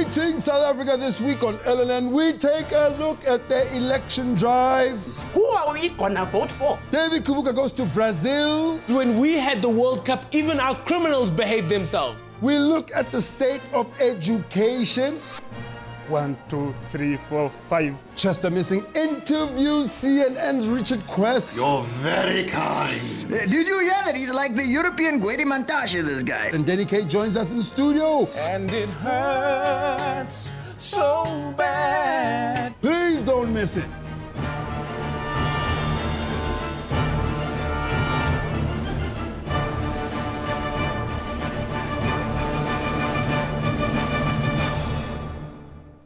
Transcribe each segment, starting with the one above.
Greetings, South Africa. This week on LNN, we take a look at the election drive. Who are we gonna vote for? David Kabuka goes to Brazil. When we had the World Cup, even our criminals behaved themselves. We look at the state of education. 1, 2, 3, 4, 5. Chester missing interviews. CNN's Richard Quest. You're very kind. Did you hear that? He's like the European Guedi Montage, this guy. And Danny K joins us in studio. And it hurts so bad. Please don't miss it.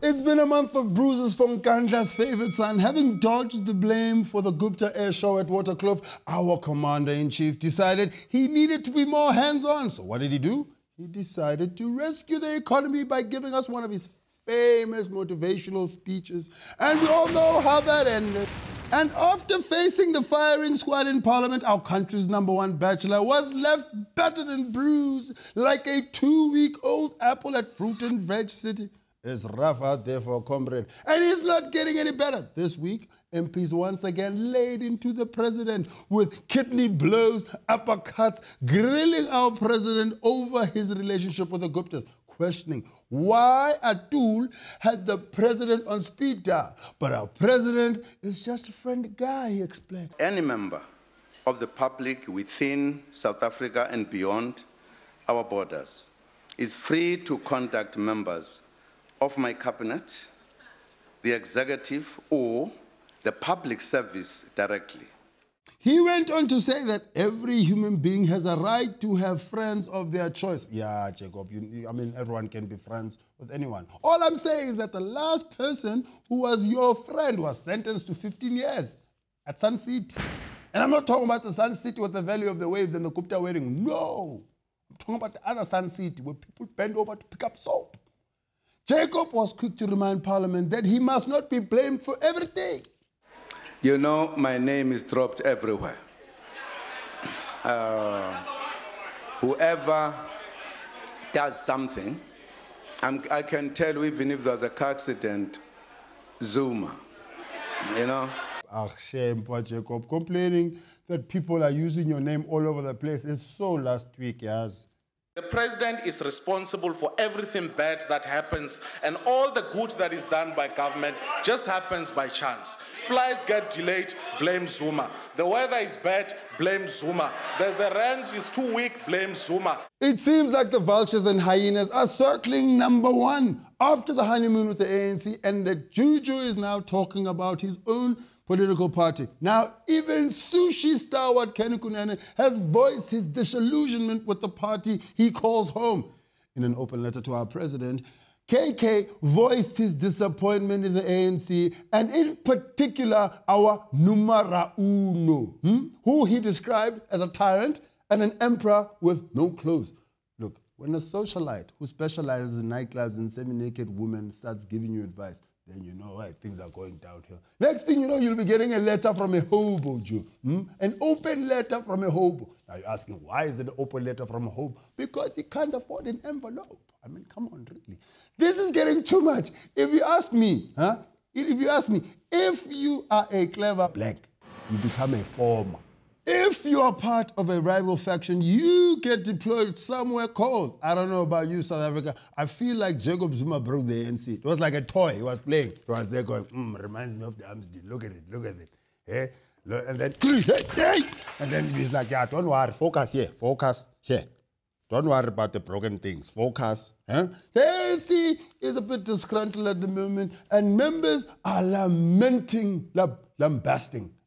It's been a month of bruises for Nkandla's favorite son. Having dodged the blame for the Gupta air show at Waterkloof, our commander-in-chief decided he needed to be more hands-on. So what did he do? He decided to rescue the economy by giving us one of his famous motivational speeches. And we all know how that ended. And after facing the firing squad in Parliament, our country's #1 bachelor was left battered and bruised like a 2-week-old apple at Fruit and Veg City. It's rough out there for a comrade. And it's not getting any better. This week, MPs once again laid into the president with kidney blows, uppercuts, grilling our president over his relationship with the Guptas, questioning why Atul had the president on speed dial. But our president is just a friendly guy, he explained. Any member of the public within South Africa and beyond our borders is free to contact members of my cabinet, the executive, or the public service directly. He went on to say that every human being has a right to have friends of their choice. Yeah, Jacob, I mean, everyone can be friends with anyone. All I'm saying is that the last person who was your friend was sentenced to 15 years at Sun City. And I'm not talking about the Sun City with the Valley of the Waves and the Gupta wedding. No, I'm talking about the other Sun City where people bend over to pick up soap. Jacob was quick to remind Parliament that he must not be blamed for everything. You know, my name is dropped everywhere. Whoever does something, I can tell you, even if there's a car accident, Zuma, you know? Shame, poor Jacob. Complaining that people are using your name all over the place is so last week, yes. The president is responsible for everything bad that happens, and all the good that is done by government just happens by chance. Flights get delayed, blame Zuma. The weather is bad, blame Zuma. There's a rent, is too weak, blame Zuma. It seems like the vultures and hyenas are circling #1 after the honeymoon with the ANC, and that Juju is now talking about his own political party. Now, even sushi stalwart Kenny Kunene has voiced his disillusionment with the party he calls home. In an open letter to our president, KK voiced his disappointment in the ANC, and in particular, our numero uno, who he described as a tyrant and an emperor with no clothes. Look, when a socialite who specializes in nightclubs and semi-naked women starts giving you advice, then you know, right, things are going downhill. Next thing you know, you'll be getting a letter from a hobo, Jew. An open letter from a hobo. Now you're asking, why is it an open letter from a hobo? Because he can't afford an envelope. I mean, come on, really. This is getting too much. If you ask me, if you are a clever black, you become a farmer. If you are part of a rival faction, you get deployed somewhere cold. I don't know about you, South Africa. I feel like Jacob Zuma broke the ANC. It was like a toy he was playing. He was there going, reminds me of the Amstel. Look at it. Eh? And then he's like, yeah, don't worry, focus here. Don't worry about the broken things. Focus. The ANC is a bit disgruntled at the moment, and members are lambasting.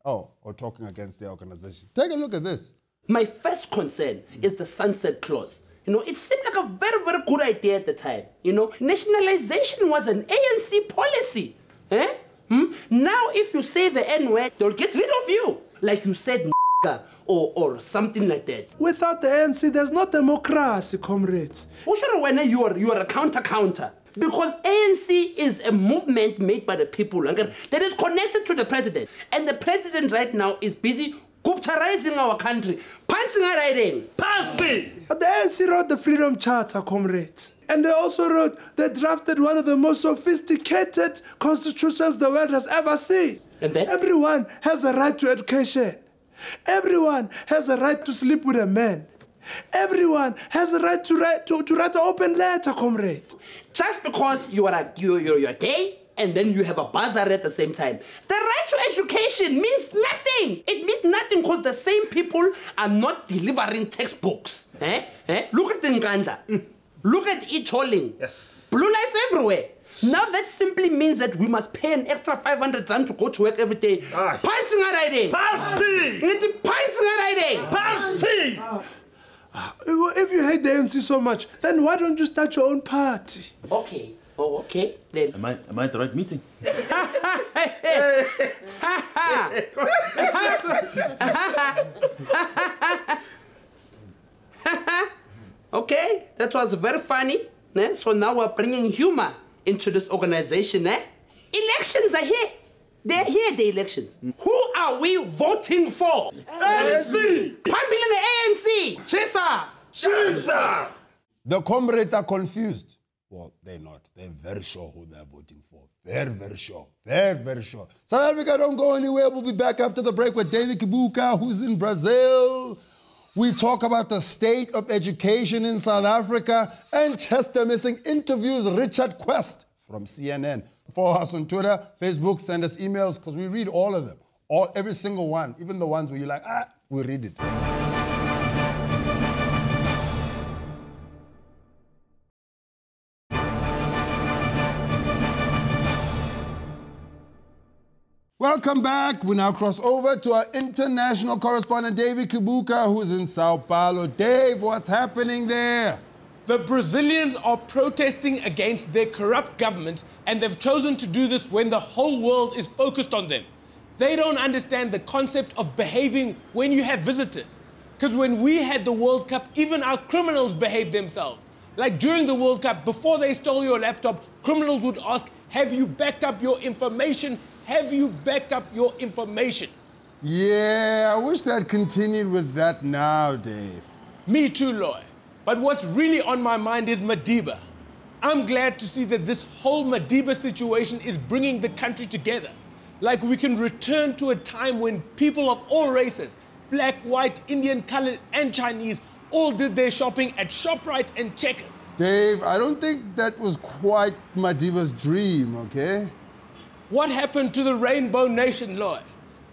Or talking against the organization. Take a look at this. My first concern is the sunset clause. You know, it seemed like a very, very good idea at the time. You know, nationalization was an ANC policy. Now, if you say the N-word, they'll get rid of you. Like you said, or something like that. Without the ANC, there's no democracy, comrades. When you are a counter. Because ANC is a movement made by the people that is connected to the president. And the president right now is busy Guptarizing our country. Passing. But the ANC wrote the Freedom Charter, comrades. And they also wrote they drafted one of the most sophisticated constitutions the world has ever seen. And then? Everyone has a right to education. Everyone has a right to sleep with a man. Everyone has a right to write an open letter, comrade. Just because you're gay and then you have a buzzer at the same time. The right to education means nothing. It means nothing because the same people are not delivering textbooks. Look at the Nganda. Look at e-tolling. Yes. Blue lights everywhere. Now that simply means that we must pay an extra 500 rand to go to work every day. Passing a riding. Passing! Passing a riding. Passing! If you hate the ANC so much, then why don't you start your own party? Okay. Oh, okay. Then. Am I at the right meeting? Okay, that was very funny. So now we're bringing humor into this organization. Elections are here. They're here, the elections. Who are we voting for? ANC! Pambili ANC! Chisa! Chisa! The comrades are confused. Well, they're not. They're very sure who they're voting for. Very, very sure. Very, very sure. South Africa, don't go anywhere. We'll be back after the break with David Kabuka, who's in Brazil. We talk about the state of education in South Africa and Chester missing interviews Richard Quest from CNN. Follow us on Twitter, Facebook, send us emails because we read all of them. Every single one, even the ones where you're like, we read it. Welcome back. We now cross over to our international correspondent, David Kabuka, who's in Sao Paulo. Dave, what's happening there? The Brazilians are protesting against their corrupt government, and they've chosen to do this when the whole world is focused on them. They don't understand the concept of behaving when you have visitors. Because when we had the World Cup, even our criminals behaved themselves. Like during the World Cup, before they stole your laptop, criminals would ask, have you backed up your information? Have you backed up your information? Yeah, I wish that continued with that now, Dave. Me too, Loy. But what's really on my mind is Madiba. I'm glad to see that this whole Madiba situation is bringing the country together. Like we can return to a time when people of all races, black, white, Indian, colored, and Chinese, all did their shopping at ShopRite and Checkers. Dave, I don't think that was quite Madiba's dream, okay? What happened to the Rainbow Nation, Loy?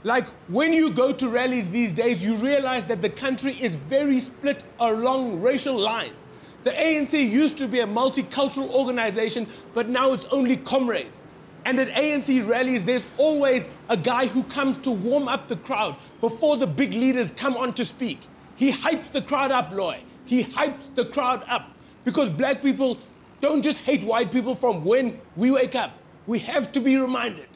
Like, when you go to rallies these days, you realize that the country is very split along racial lines. The ANC used to be a multicultural organization, but now it's only comrades. And at ANC rallies, there's always a guy who comes to warm up the crowd before the big leaders come on to speak. He hypes the crowd up, Loy. He hypes the crowd up. Because black people don't just hate white people from when we wake up. We have to be reminded.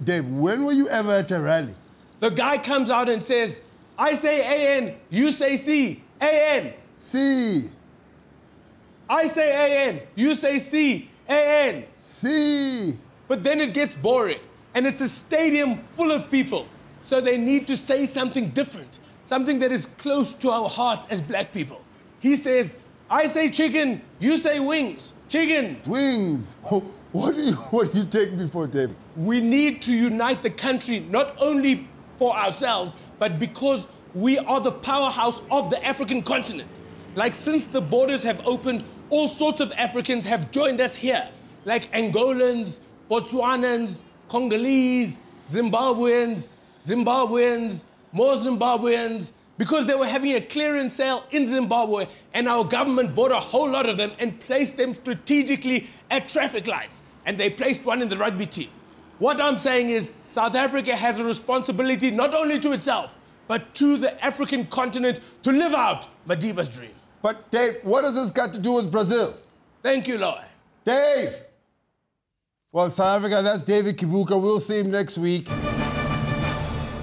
Dave, when were you ever at a rally? The guy comes out and says, I say AN, you say C, AN. C. I say AN, you say C, AN. C. But then it gets boring, and it's a stadium full of people. So they need to say something different, something that is close to our hearts as black people. He says, I say chicken, you say wings, chicken. Wings. What do you take me for, David? We need to unite the country, not only for ourselves, but because we are the powerhouse of the African continent. Like, since the borders have opened, all sorts of Africans have joined us here. Like Angolans, Botswanans, Congolese, Zimbabweans, more Zimbabweans, because they were having a clearance sale in Zimbabwe, and our government bought a whole lot of them and placed them strategically at traffic lights. And they placed one in the rugby team. What I'm saying is South Africa has a responsibility not only to itself, but to the African continent to live out Madiba's dream. But Dave, what has this got to do with Brazil? Thank you, Loy. Dave! Well, South Africa, that's David Kabuka. We'll see him next week.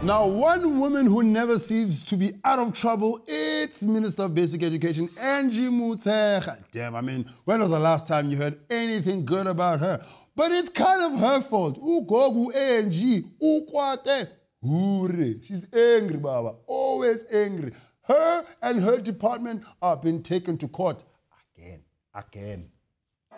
Now, one woman who never seems to be out of trouble, it's Minister of Basic Education, Angie Motshekga. Damn, I mean, when was the last time you heard anything good about her? But it's kind of her fault. Ugogu Angie, ukwate, hure. She's angry, Baba, always angry. Her and her department are being taken to court again.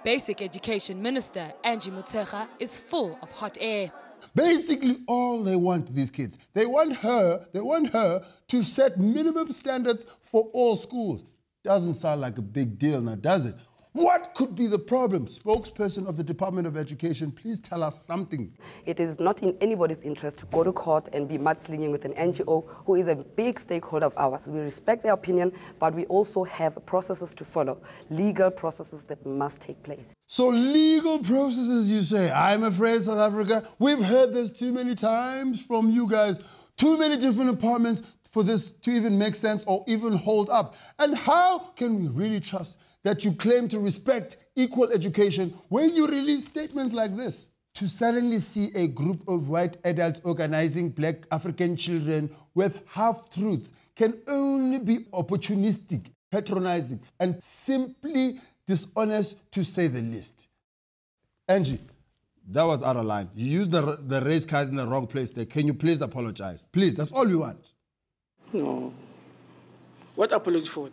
Basic Education Minister Angie Motshekga is full of hot air. Basically, all they want, these kids, they want her to set minimum standards for all schools. Doesn't sound like a big deal now, does it? What could be the problem? Spokesperson of the Department of Education, please tell us something. It is not in anybody's interest to go to court and be mudslinging with an NGO who is a big stakeholder of ours. We respect their opinion, but we also have processes to follow, legal processes that must take place. So legal processes, you say? I'm afraid, South Africa, we've heard this too many times from you guys. Too many different departments for this to even make sense or even hold up. And how can we really trust that you claim to respect equal education when you release statements like this? To suddenly see a group of white adults organizing black African children with half-truths can only be opportunistic, patronizing, and simply dishonest, to say the least. Angie, that was out of line. You used the race card in the wrong place there. Can you please apologize? Please, that's all we want. No. What apology for?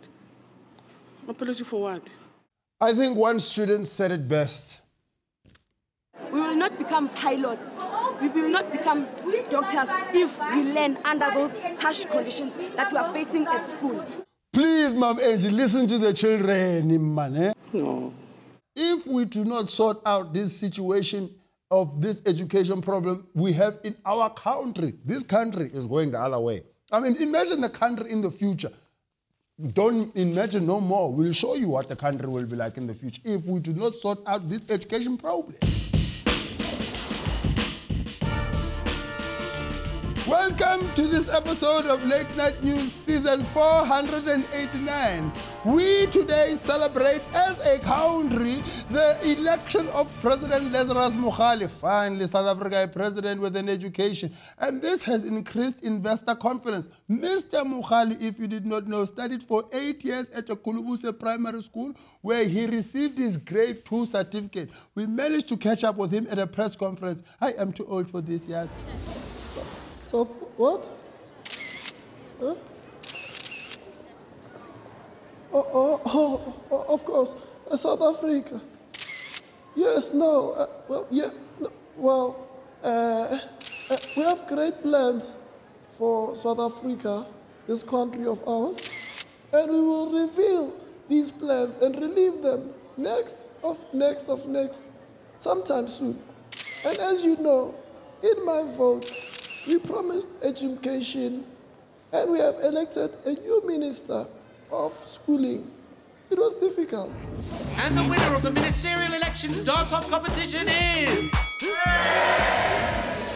Apology for what? I think one student said it best. We will not become pilots. We will not become doctors if we learn under those harsh conditions that we are facing at school. Please, Ma'am Angie, listen to the children, man. Eh? No. If we do not sort out this situation of this education problem we have in our country, this country is going the other way. I mean, imagine the country in the future. Don't imagine no more. We'll show you what the country will be like in the future if we do not sort out this education problem. Welcome to this episode of Late Night News Season 489. We today celebrate as a country the election of President Lazarus Mokhale. Finally, South Africa a president with an education. And this has increased investor confidence. Mr. Mokhale, if you did not know, studied for 8 years at a Kulubuse primary school where he received his grade 2 certificate. We managed to catch up with him at a press conference. I am too old for this, yes. So what? Huh? Of course, South Africa. Yes, no, well, yeah, no, well, we have great plans for South Africa, this country of ours, and we will reveal these plans and relieve them next, sometime soon. And as you know, in my vote, we promised education, and we have elected a new minister of schooling. It was difficult. And the winner of the ministerial elections dance-off competition is...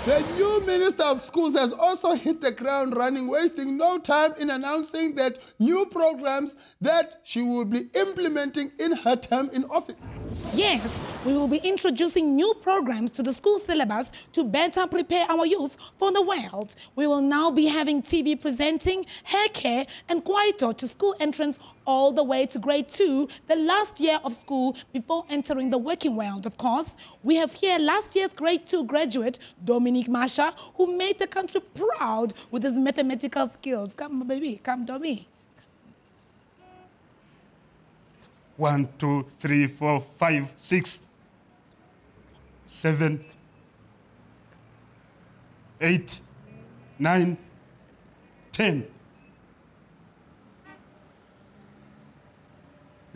The new Minister of Schools has also hit the ground running, wasting no time in announcing that new programs that she will be implementing in her term in office. Yes, we will be introducing new programs to the school syllabus to better prepare our youth for the world. We will now be having TV presenting, hair care, and kwaito to school entrance all the way to grade 2, the last year of school before entering the working world, of course. We have here last year's grade 2 graduate, Dominique Masha, who made the country proud with his mathematical skills. Come, baby, come, Domi. 1, 2, 3, 4, 5, 6, 7, 8, 9, 10,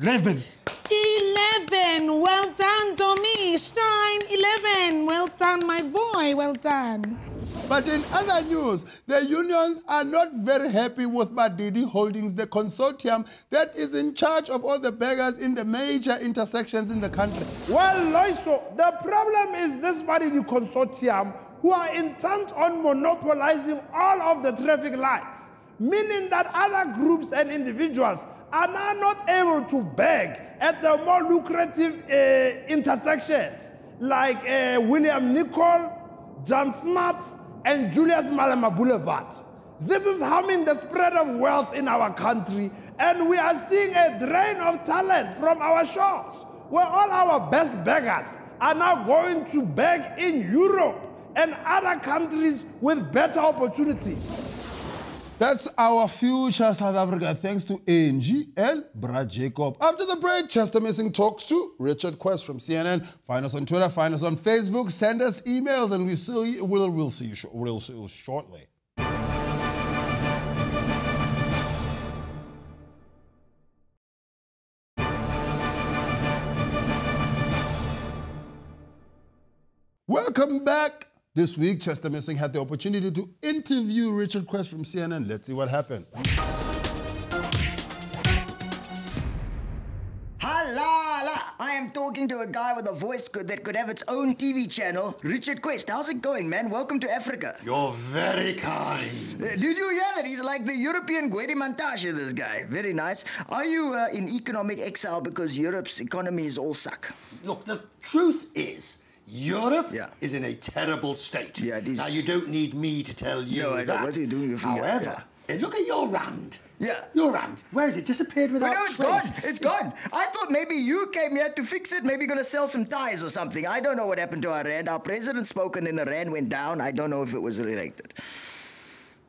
11. 11. Well done, Domi. Shine. 11. Well done, my boy. Well done. But in other news, the unions are not very happy with Madidi Holdings, the consortium that is in charge of all the beggars in the major intersections in the country. Well, Loiso, the problem is this Madidi consortium who are intent on monopolizing all of the traffic lights, meaning that other groups and individuals are now not able to beg at the more lucrative intersections like William Nicol, John Smart, and Julius Malema Boulevard. This is harming the spread of wealth in our country, and we are seeing a drain of talent from our shores, where all our best beggars are now going to beg in Europe and other countries with better opportunities. That's our future South Africa, thanks to Angie and Brad Jacob. After the break, Chester Missing talks to Richard Quest from CNN. Find us on Twitter, find us on Facebook, send us emails, and we'll see you shortly. Welcome back. This week, Chester Missing had the opportunity to interview Richard Quest from CNN. Let's see what happened. I am talking to a guy with a voice that could have its own TV channel. Richard Quest, how's it going, man? Welcome to Africa. You're very kind. Did you hear that? He's like the European Gweri Mantashe, this guy. Very nice. Are you in economic exile because Europe's economy is all suck? Look, the truth is, Europe is in a terrible state. Yeah, it is. Now, you don't need me to tell you no, that. What are you doing? However, look at your rand. Yeah. Your rand. Where is it? Disappeared without no, it's trace. gone. It's gone. I thought maybe you came here to fix it. Maybe you're going to sell some ties or something. I don't know what happened to our rand. Our president spoke and then the rand went down. I don't know if it was related.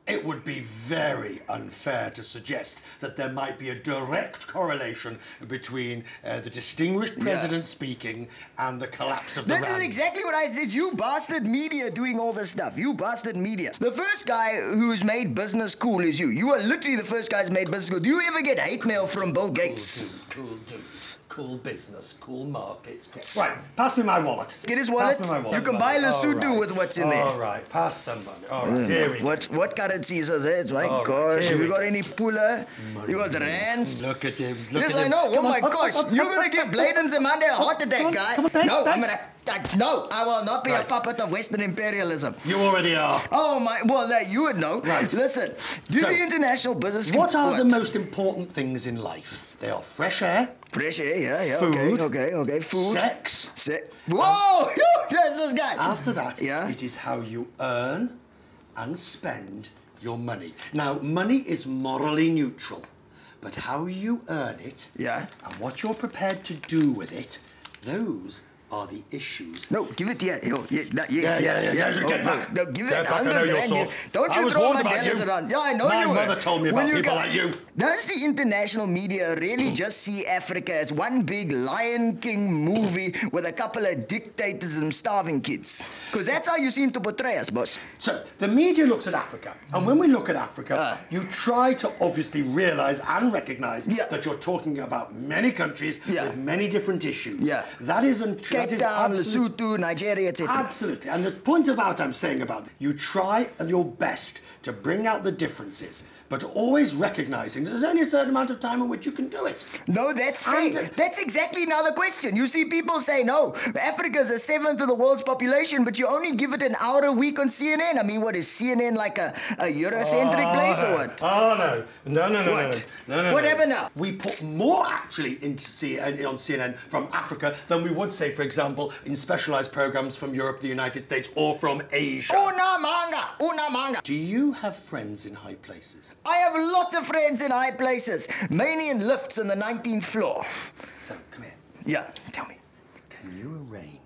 It would be very unfair to suggest that there might be a direct correlation between the distinguished president speaking and the collapse of the rand. This is exactly what I said. You bastard media doing all this stuff. You bastard media. The first guy who's made business cool is you. You are literally the first guy who's made business cool. Do you ever get hate mail from Bill Gates? Cool dude. Cool business, cool markets. Right, pass me my wallet. Get his wallet. Pass me my wallet. You can buy Lesotho with what's in there. All right, pass them money. All right, here we go. What currencies are there? My gosh, you got any pula? You got rands? Look at him. Yes, I know. Oh my gosh, you're gonna give Bladen Zemande a heart attack, guy. No, I'm gonna. No, I will not be a puppet of Western imperialism. You already are. Oh my, well, you would know. Right. Listen, do the international business... What are the most important things in life? They are fresh air. Fresh air, yeah. Food. Okay. Food. Sex. Whoa! Yes, this guy. After that, it is how you earn and spend your money. Now, money is morally neutral, but how you earn it and what you're prepared to do with it, those are the issues. No, give it here. Get back. No, give it Get back, I know your sort. Don't you throw Mandela's around. Yeah, I know you were. My mother told me about people like you. Does the international media really just see Africa as one big Lion King movie with a couple of dictators and starving kids? Because that's how you seem to portray us, boss. So, the media looks at Africa, and when we look at Africa, you try to obviously realise and recognise that you're talking about many countries with many different issues. That is untrue. Cape Town, Lesotho, Nigeria, etc. Absolutely. And the point about I'm saying about you try your best to bring out the differences, but always recognising that there's only a certain amount of time in which you can do it. No, that's fair. That's exactly now the question. You see people say, no, Africa's a seventh of the world's population, but you only give it an hour a week on CNN. I mean, what, is CNN like a Eurocentric place or what? Oh, no. What? No. What happened now? We put more actually into on CNN from Africa than we would say, for example, in specialised programmes from Europe, the United States, or from Asia. Una manga. Do you have friends in high places? I have lots of friends in high places, mainly in lifts on the 19th floor. So, come here. Yeah, tell me. Can you arrange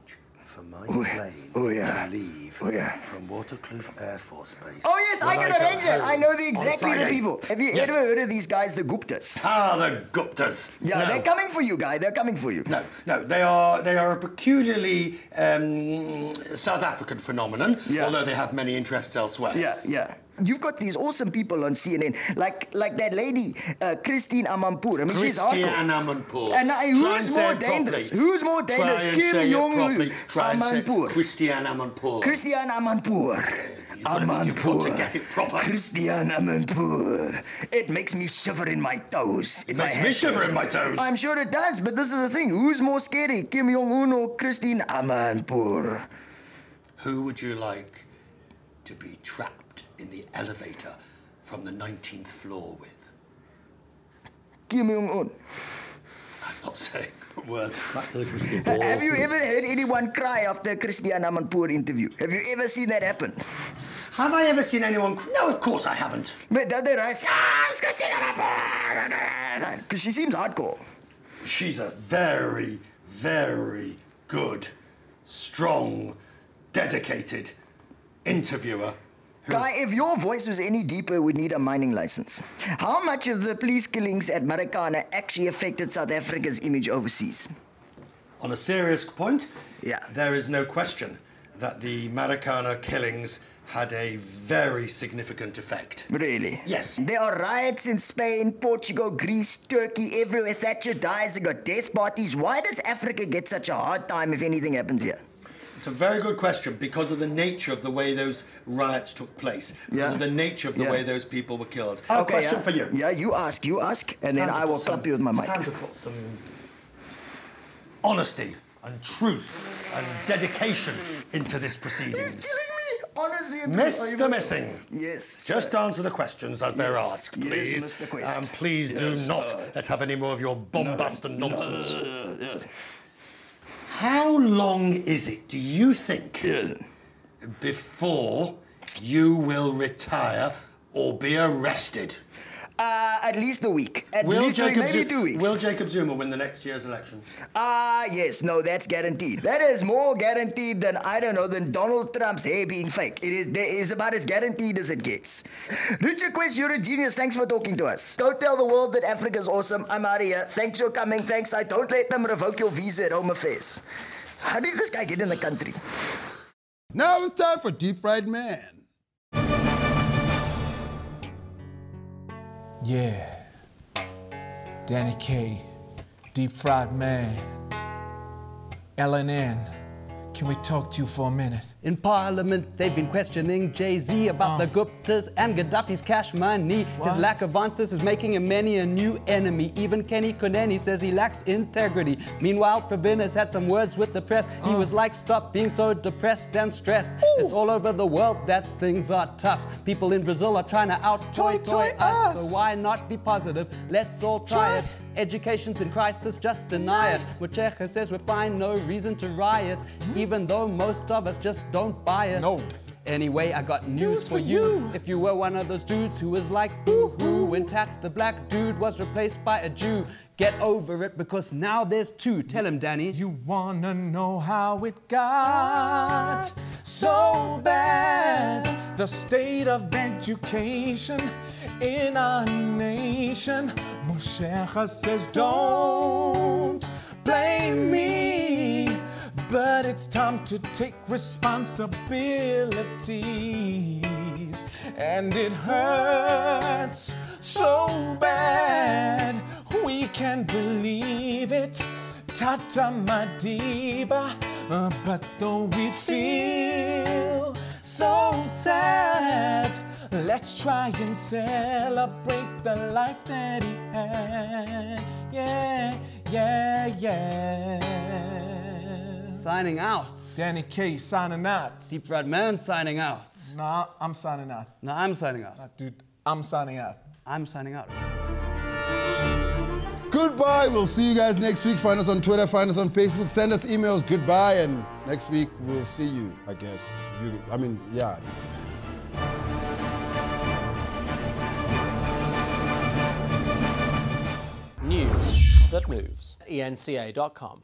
for my plane to leave from Waterkloof Air Force Base? Oh, yes, I can arrange it. I know exactly the people. Have you ever heard of these guys, the Guptas? Ah, the Guptas. Yeah, they're coming for you, guy. They're coming for you. No, they are a peculiarly South African phenomenon, although they have many interests elsewhere. Yeah. You've got these awesome people on CNN, like that lady, Christine Amanpour. I mean, she's hardcore. Christiane Amanpour. And who's more dangerous? Who's more dangerous? Kim Jong-un, Amanpour. Christiane Amanpour. Christiane Amanpour. You've got to get it proper. Christiane Amanpour. It makes me shiver in my toes. It makes me shiver in my toes. I'm sure it does, but this is the thing. Who's more scary, Kim Jong-un or Christine Amanpour? Who would you like to be trapped in the elevator from the 19th floor with? Kim Jong-un. I'm not saying a word. Back to the crystal ball. Have you ever heard anyone cry after a Christiane Amanpour interview? Have you ever seen that happen? Have I ever seen anyone... No, of course I haven't. But they rise, it's Christiane Amanpour! Because she seems hardcore. She's a very, very good, strong, dedicated interviewer Guy, if your voice was any deeper, we'd need a mining license. How much of the police killings at Marikana actually affected South Africa's image overseas? On a serious point, there is no question that the Marikana killings had a very significant effect. Really? Yes. There are riots in Spain, Portugal, Greece, Turkey, everywhere. Thatcher dies, they got death parties. Why does Africa get such a hard time if anything happens here? It's a very good question because of the nature of the way those riots took place. Because of the nature of the way those people were killed. I have a question for you. Yeah, you ask, and then I will clap you with my mic. Time to put some honesty and truth and dedication into this proceedings. He's killing me! Honestly, Mr. Missing. Yes. Just answer the questions as they're asked, please. Yes, Mr. Quest. And please do not let's have any more of your bombast and nonsense. How long is it, do you think, before you will retire or be arrested? At least a week. At least a week, maybe 2 weeks. Will Jacob Zuma win the next year's election? Yes, no, that's guaranteed. That is more guaranteed than, I don't know, than Donald Trump's hair being fake. It is about as guaranteed as it gets. Richard Quest, you're a genius. Thanks for talking to us. Go tell the world that Africa's awesome. I'm out of here. Thanks for coming. Thanks. I don't let them revoke your visa at Home Affairs. How did this guy get in the country? Now it's time for Deep Fried Man. Yeah, Danny K, Deep Fried Man, LNN, can we talk to you for a minute? In Parliament, they've been questioning Jay-Z about the Guptas and Gaddafi's cash money. His lack of answers is making him many a new enemy. Even Kenny Koneni says he lacks integrity. Meanwhile, Pravin has had some words with the press. He was like, stop being so depressed and stressed. It's all over the world that things are tough. People in Brazil are trying to out-toy us. So why not be positive? Let's all try it. Education's in crisis, just deny it. Mochecha says we find no reason to riot, even though most of us just don't buy it. No. Anyway, I got news for you. If you were one of those dudes who was like boo-hoo when Tats the black dude was replaced by a Jew, get over it because now there's two. Tell him, Danny. You wanna know how it got so bad? The state of education in our nation. Mochecha says don't blame me, but it's time to take responsibilities. And it hurts so bad, we can't believe it. Tata Madiba, but though we feel so sad, let's try and celebrate the life that he had. Yeah, yeah, yeah. Signing out. Danny K signing out. Deep Fried Man signing out. Nah, I'm signing out. No, I'm signing out. Nah, dude, I'm signing out. I'm signing out. Goodbye. We'll see you guys next week. Find us on Twitter, find us on Facebook, send us emails. Goodbye, and next week we'll see you, I guess. Yeah. News that moves. ENCA.com.